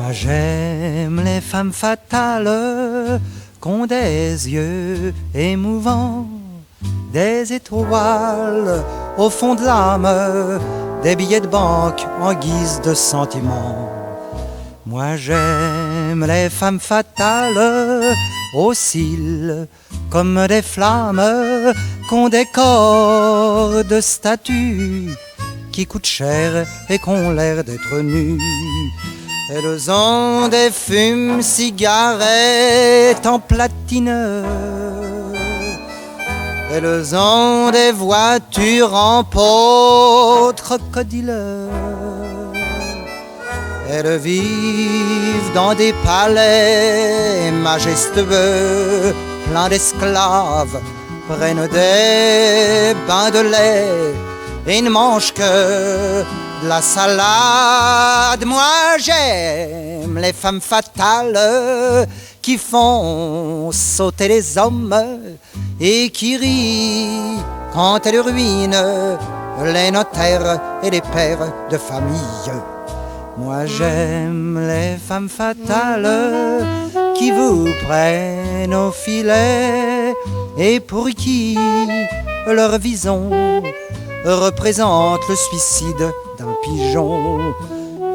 Moi j'aime les femmes fatales qu'ont des yeux émouvants, des étoiles au fond de l'âme, des billets de banque en guise de sentiments. Moi j'aime les femmes fatales aux cils comme des flammes, qu'ont des corps de statues qui coûtent cher et qu'ont l'air d'être nus. Elles ont des fumes-cigarettes en platine, elles ont des voitures en peau crocodile. Elles vivent dans des palais majestueux, pleins d'esclaves, prennent des bains de lait et ne mangent que de la salade. Moi j'aime les femmes fatales qui font sauter les hommes et qui rient quand elles ruinent les notaires et les pères de famille. Moi j'aime les femmes fatales qui vous prennent au filet et pour qui leur vision représente le suicide d'un pigeon.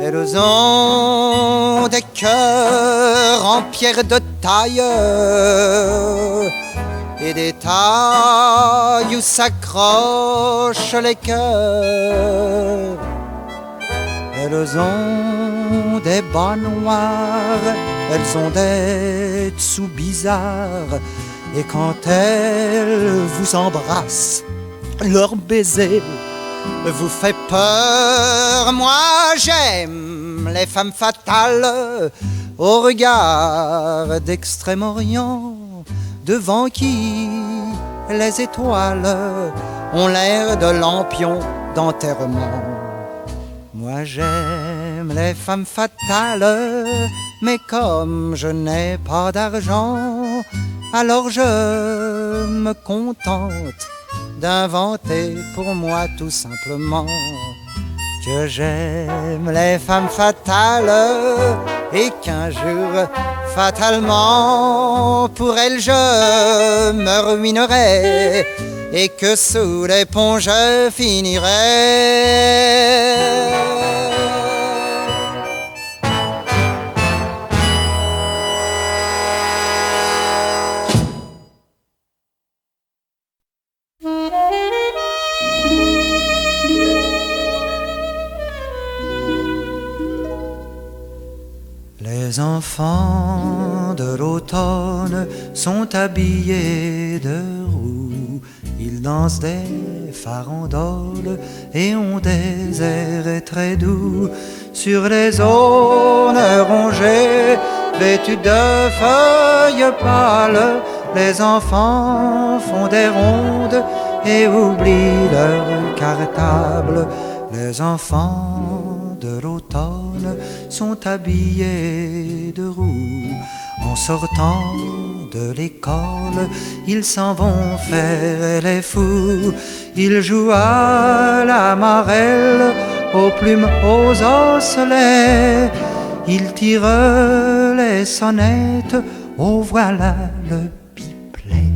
Elles ont des cœurs en pierre de taille et des tailles où s'accrochent les cœurs. Elles ont des bas noirs, elles ont des dessous bizarres, et quand elles vous embrassent, leur baiser vous fait peur. Moi j'aime les femmes fatales au regard d'Extrême-Orient, devant qui les étoiles ont l'air de lampions d'enterrement. Moi j'aime les femmes fatales, mais comme je n'ai pas d'argent, alors je me contente d'inventer pour moi tout simplement que j'aime les femmes fatales et qu'un jour, fatalement, pour elles je me ruinerai et que sous les ponts je finirai. Les enfants de l'automne sont habillés de roux. Ils dansent des farandoles et ont des airs très doux. Sur les zones rongées, vêtues de feuilles pâles, les enfants font des rondes et oublient leur cartable. Les enfants de l'automne sont habillés de roux. En sortant de l'école, ils s'en vont faire les fous. Ils jouent à la marelle, aux plumes, aux osselets. Ils tirent les sonnettes, oh voilà le pipelet.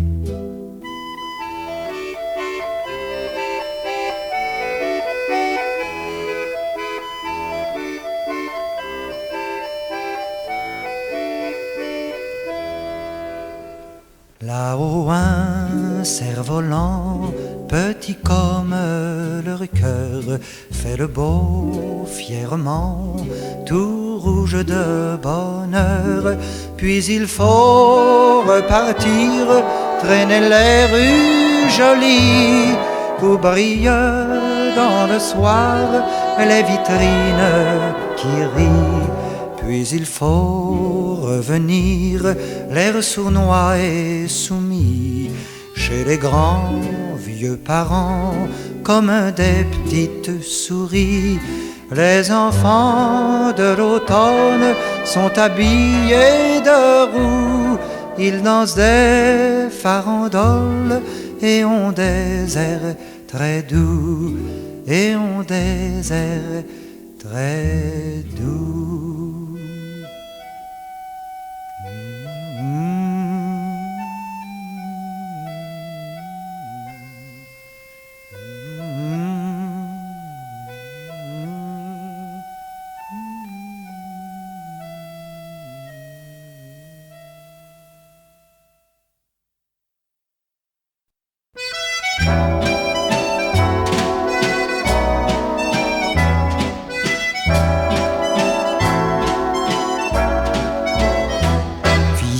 Là-haut un cerf-volant, petit comme leur cœur, fait le beau fièrement, tout rouge de bonheur. Puis il faut repartir, traîner les rues jolies, où brillent dans le soir les vitrines qui rient. Puis il faut revenir, l'air sournois et soumis, chez les grands vieux parents, comme des petites souris. Les enfants de l'automne sont habillés de roux. Ils dansent des farandoles et ont des airs très doux, et ont des airs très doux.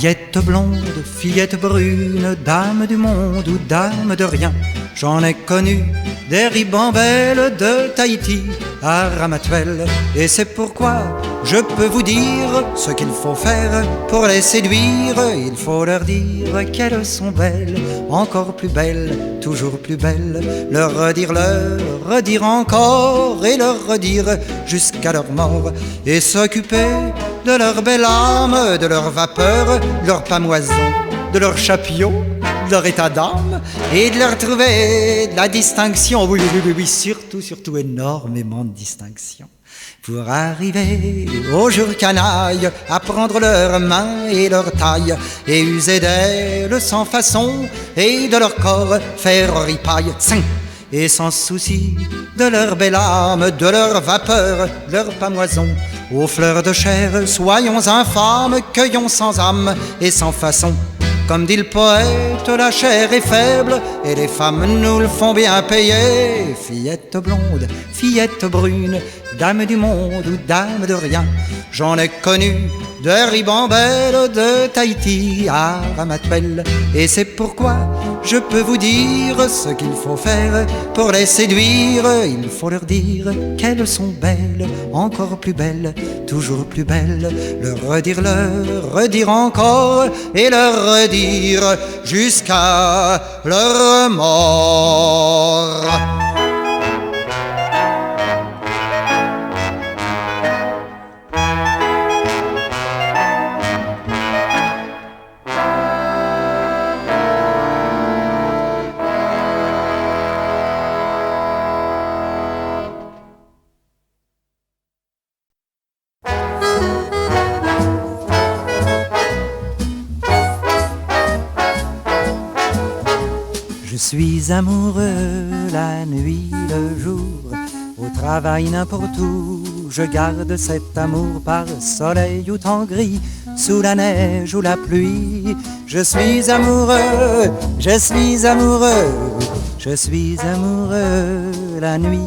Fillette blonde, fillette brune, dame du monde ou dame de rien, j'en ai connu des ribambelles de Tahiti à Ramatuelle. Et c'est pourquoi je peux vous dire ce qu'il faut faire pour les séduire. Il faut leur dire qu'elles sont belles, encore plus belles, toujours plus belles. Leur redire encore et leur redire jusqu'à leur mort. Et s'occuper de leur belle âme, de leur vapeur, de leur pamoison, de leur chapillon, de leur état d'âme, et de leur trouver de la distinction. Oui, oui, oui, oui, surtout énormément de distinction. Pour arriver au jour canaille, à prendre leurs mains et leur taille, et user d'elles sans façon, et de leur corps faire ripaille, et sans souci de leur belle âme, de leur vapeur, de leur pamoison. Aux fleurs de chair, soyons infâmes, cueillons sans âme et sans façon. Comme dit le poète, la chair est faible et les femmes nous le font bien payer. Fillette blonde, fillette brune, dame du monde ou dame de rien, j'en ai connu de ribambelles de Tahiti à Ramatuelle. Et c'est pourquoi je peux vous dire ce qu'il faut faire pour les séduire. Il faut leur dire qu'elles sont belles, encore plus belles, toujours plus belles. Leur redire encore et leur redire jusqu'à leur mort. Je suis amoureux la nuit, le jour, au travail n'importe où. Je garde cet amour par soleil ou temps gris, sous la neige ou la pluie. Je suis amoureux, je suis amoureux, je suis amoureux la nuit,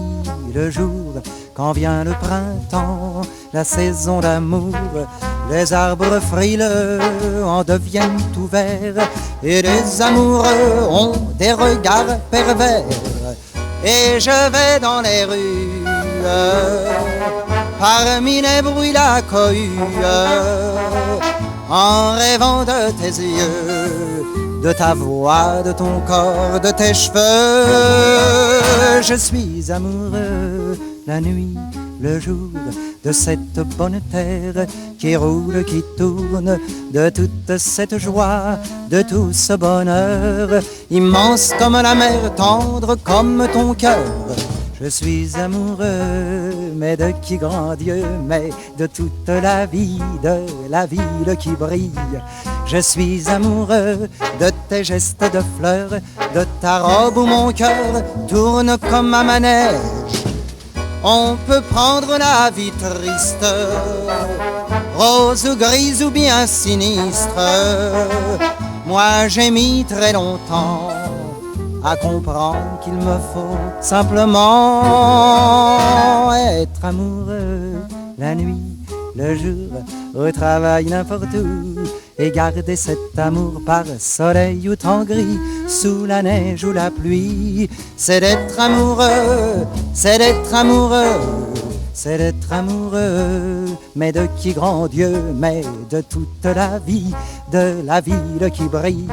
le jour, quand vient le printemps, la saison d'amour. Les arbres frileux en deviennent tout verts, et les amoureux ont des regards pervers. Et je vais dans les rues, parmi les bruits la cohue, en rêvant de tes yeux, de ta voix, de ton corps, de tes cheveux. Je suis amoureux la nuit, le jour, de cette bonne terre qui roule, qui tourne, de toute cette joie, de tout ce bonheur, immense comme la mer, tendre comme ton cœur. Je suis amoureux, mais de qui grand Dieu, mais de toute la vie, de la ville qui brille. Je suis amoureux de tes gestes de fleurs, de ta robe où mon cœur tourne comme un manège. On peut prendre la vie triste, rose ou grise ou bien sinistre. Moi j'ai mis très longtemps à comprendre qu'il me faut simplement être amoureux la nuit, le jour, au travail n'importe où, et garder cet amour par soleil ou temps gris, sous la neige ou la pluie. C'est d'être amoureux, c'est d'être amoureux, c'est d'être amoureux, mais de qui grand Dieu, mais de toute la vie, de la ville qui brille.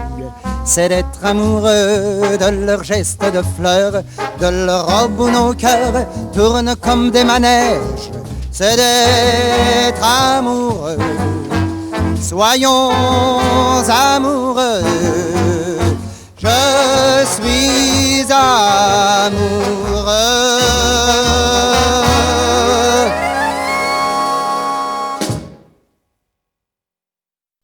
C'est d'être amoureux de leurs gestes de fleurs, de leur robe où nos cœurs tournent comme des manèges. C'est d'être amoureux, soyons amoureux. Je suis amoureux